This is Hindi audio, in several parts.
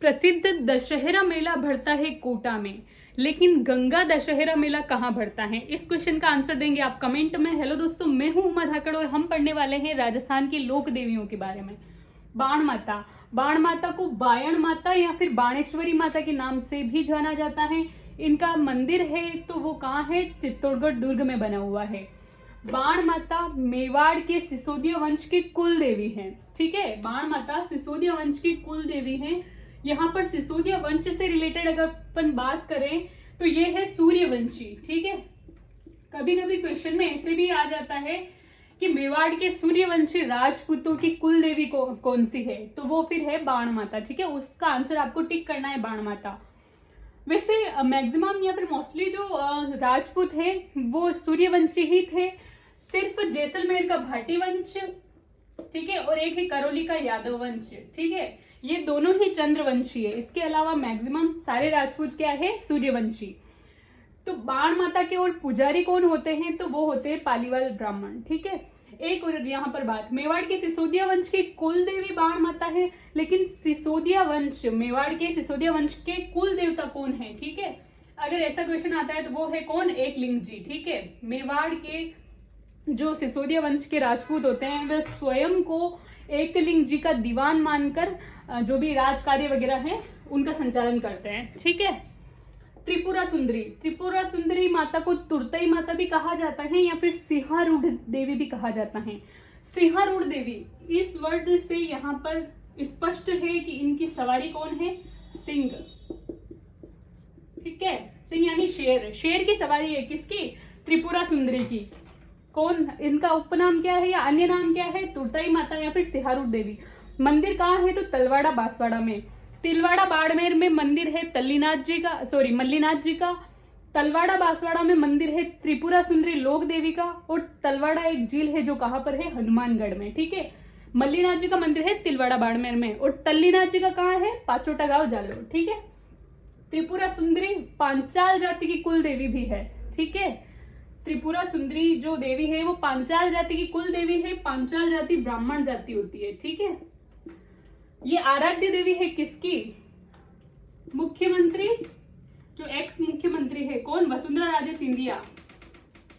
प्रसिद्ध दशहरा मेला भरता है कोटा में, लेकिन गंगा दशहरा मेला कहाँ भरता है? इस क्वेश्चन का आंसर देंगे आप कमेंट में। हेलो दोस्तों, मैं हूं उमा धाकड़ और हम पढ़ने वाले हैं राजस्थान की लोक देवियों के बारे में। बाण माता, बाण माता को बायण माता या फिर बाणेश्वरी माता के नाम से भी जाना जाता है। इनका मंदिर है तो वो कहाँ है? चित्तौड़गढ़ दुर्ग में बना हुआ है। बाण माता मेवाड़ के सिसोदिया वंश की कुल देवी है। ठीक है, बाण माता सिसोदिया वंश की कुल देवी है। यहाँ पर सिसोदिया वंश से रिलेटेड अगर अपन बात करें तो ये है सूर्यवंशी। ठीक है, कभी कभी क्वेश्चन में ऐसे भी आ जाता है कि मेवाड़ के सूर्यवंशी राजपूतों की कुल देवी कौन सी है, तो वो फिर है बाण माता। ठीक है, उसका आंसर आपको टिक करना है, बाण माता। वैसे मैक्सिमम या फिर मोस्टली जो राजपूत है वो सूर्यवंशी ही थे। सिर्फ जैसलमेर का भाटी वंश, ठीक है, और एक है करौली का यादव वंश। ठीक है, ये दोनों ही चंद्रवंशी है। इसके अलावा मैक्सिमम सारे राजपूत क्या है? सूर्यवंशी। तो बाण माता के और पुजारी कौन होते हैं? तो वो होते हैं पालीवाल ब्राह्मण। ठीक है, एक और यहाँ पर बात, मेवाड़ के सिसोदिया वंश की कुल देवी बाण माता है, लेकिन सिसोदिया वंश, मेवाड़ के सिसोदिया वंश के कुल देवता कौन है? ठीक है, अगर ऐसा क्वेश्चन आता है तो वो है कौन? एकलिंग जी। ठीक है, मेवाड़ के जो सिसोदिया वंश के राजपूत होते हैं वे स्वयं को एकलिंग जी का दीवान मानकर जो भी राज कार्य वगैरह है उनका संचालन करते हैं। ठीक है, त्रिपुरा सुंदरी, त्रिपुरा सुंदरी माता को तुरतई माता भी कहा जाता है या फिर सिंहारूढ़ देवी भी कहा जाता है। सिंहारूढ़ देवी, इस वर्ड से यहाँ पर स्पष्ट है कि इनकी सवारी कौन है? सिंह। ठीक है, सिंह यानी शेर, शेर की सवारी है किसकी? त्रिपुरा सुंदरी की। कौन, इनका उपनाम क्या है या अन्य नाम क्या है? तुरतई माता या फिर सिंहारूढ़ देवी। मंदिर कहाँ है? तो तलवाड़ा बांसवाड़ा में। तिलवाड़ा बाड़मेर में मंदिर है मल्लीनाथ जी का। तलवाड़ा बांसवाड़ा में मंदिर है त्रिपुरा सुंदरी लोक देवी का। और तलवाड़ा एक झील है जो कहाँ पर है? हनुमानगढ़ में। ठीक है, मल्लीनाथ जी का मंदिर है तिलवाड़ा बाड़मेर में और तल्लीनाथ जी का कहाँ है? पाचोटा गांव जालोर। ठीक है, त्रिपुरा सुंदरी पांचाल जाति की कुल देवी भी है। ठीक है, त्रिपुरा सुंदरी जो देवी है वो पांचाल जाति की कुल देवी है। पांचाल जाति ब्राह्मण जाति होती है। ठीक है, ये आराध्य देवी है किसकी? मुख्यमंत्री, जो एक्स मुख्यमंत्री है कौन? वसुंधरा राजे सिंधिया,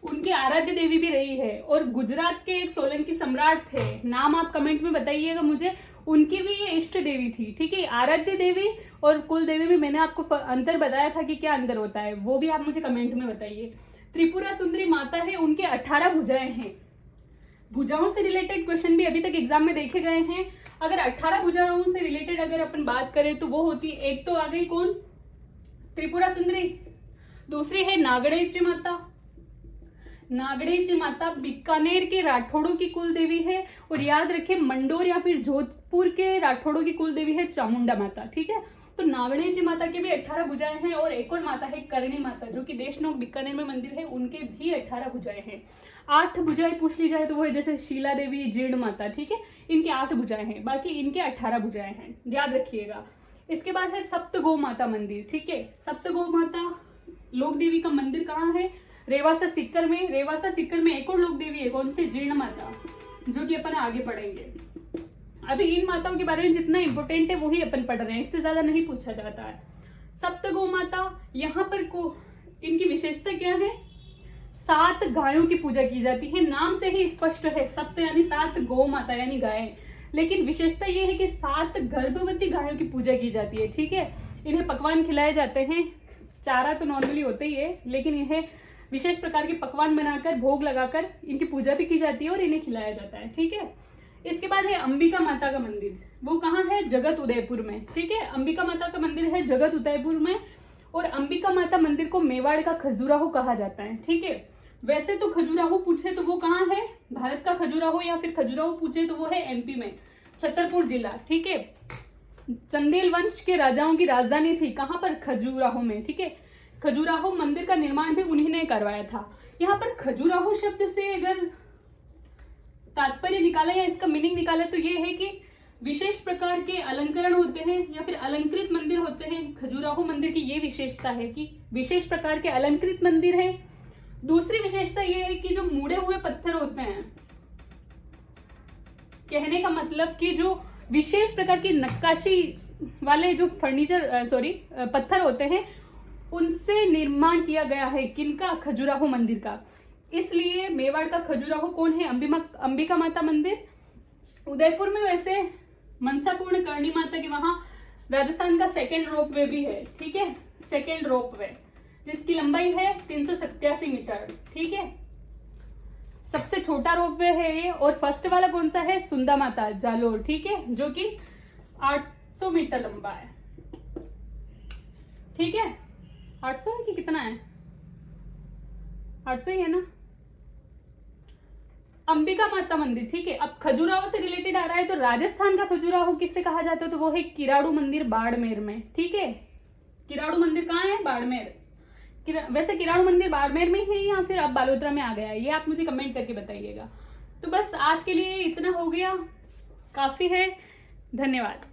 उनकी आराध्य देवी भी रही है। और गुजरात के एक सोलंकी सम्राट थे, नाम आप कमेंट में बताइएगा मुझे, उनकी भी ये इष्ट देवी थी। ठीक है, आराध्य देवी और कुल देवी में मैंने आपको अंतर बताया था कि क्या अंतर होता है, वो भी आप मुझे कमेंट में बताइए। त्रिपुरा सुंदरी माता है, उनके 18 भुजाएं हैं। भुजाओं से रिलेटेड क्वेश्चन भी अभी तक एग्जाम में देखे गए हैं। अगर 18 भुजाओं से रिलेटेड अगर अपन बात करें तो वो होती है, एक तो आ गई कौन? त्रिपुरा सुंदरी। दूसरी है नागणेश माता। नागणेश माता बीकानेर के राठौड़ों की कुल देवी है। और याद रखें, मंडोर या फिर जोधपुर के राठौड़ों की कुल देवी है चामुंडा माता। ठीक है, तो नागणेश माता के भी 18 भुजाएं हैं। और एक और माता है करणी माता, जो कि देशनोक बीकानेर में मंदिर है, उनके भी 18 भुजाएं हैं। 8 भुजाएं पूछ ली जाए तो वो है जैसे शीला देवी, जीर्ण माता। ठीक है, इनके 8 भुजाएं हैं, बाकी इनके 18 भुजाएं हैं, याद रखिएगा। इसके बाद है सप्त गौ माता मंदिर। ठीक है, सप्त गौ माता लोक देवी का मंदिर कहाँ है? रेवासा सिक्कर में। रेवासा सिक्कर में एक और लोक देवी है, कौन सी? जीर्ण माता, जो कि अपन आगे पढ़ेंगे। अभी इन माताओं के बारे में जितना इंपॉर्टेंट है वही अपन पढ़ रहे हैं, इससे ज्यादा नहीं पूछा जाता है। सप्त गौ माता, यहाँ पर इनकी विशेषता क्या है? 7 गायों की पूजा की जाती है, नाम से ही स्पष्ट है, सप्त यानी 7, गौ माता यानी गायें। लेकिन विशेषता यह है कि 7 गर्भवती गायों की पूजा की जाती है। ठीक है, इन्हें पकवान खिलाए जाते हैं, चारा तो नॉर्मली होता ही है, लेकिन इन्हें विशेष प्रकार के पकवान बनाकर भोग लगाकर इनकी पूजा भी की जाती है और इन्हें खिलाया जाता है। ठीक है, इसके बाद है अंबिका माता का मंदिर, वो कहाँ है? जगत उदयपुर में। ठीक है, अंबिका माता का मंदिर है जगत उदयपुर में। और अंबिका माता मंदिर को मेवाड़ का खजुराहो कहा जाता है। ठीक है, वैसे तो खजुराहो पूछे तो वो कहाँ है? भारत का खजुराहो, या फिर खजुराहो पूछे तो वो है एमपी में, छतरपुर जिला। ठीक है, चंदेल वंश के राजाओं की राजधानी थी कहाँ पर? खजुराहो में। ठीक है, खजुराहो मंदिर का निर्माण भी उन्हीं ने करवाया था। यहाँ पर खजुराहो शब्द से अगर तात्पर्य निकाला या इसका मीनिंग निकाला तो ये है कि विशेष प्रकार के अलंकरण होते हैं या फिर अलंकृत मंदिर होते हैं। खजुराहो मंदिर की ये विशेषता है कि विशेष प्रकार के अलंकृत मंदिर है। दूसरी विशेषता ये है कि जो मुड़े हुए पत्थर होते हैं, कहने का मतलब कि जो विशेष प्रकार की नक्काशी वाले जो फर्नीचर पत्थर होते हैं उनसे निर्माण किया गया है। किनका? खजुराहो मंदिर का। इसलिए मेवाड़ का खजुराहो कौन है? अंबिका माता मंदिर। उदयपुर में वैसे मनसापूर्ण करणी माता के वहां राजस्थान का सेकेंड रोपवे भी है, ठीक है, सेकेंड रोपवे, जिसकी लंबाई है 387 मीटर, ठीक है। सबसे छोटा रोपवे है ये। और फर्स्ट वाला कौन सा है? सुंदा माता जालोर, ठीक है, जो कि 800 मीटर लंबा है, ठीक है। 800 है कि कितना है? 800 ही है ना। अंबिका माता मंदिर, ठीक है। अब खजुराहो से रिलेटेड आ रहा है तो राजस्थान का खजुराहो किससे कहा जाता है? तो वो है किराड़ू मंदिर बाड़मेर में, ठीक है। किराड़ू मंदिर कहाँ है? बाड़मेर। वैसे किराड़ू मंदिर बाड़मेर में है या फिर अब बालोतरा में आ गया है, ये आप मुझे कमेंट करके बताइएगा। तो बस आज के लिए इतना हो गया, काफी है। धन्यवाद।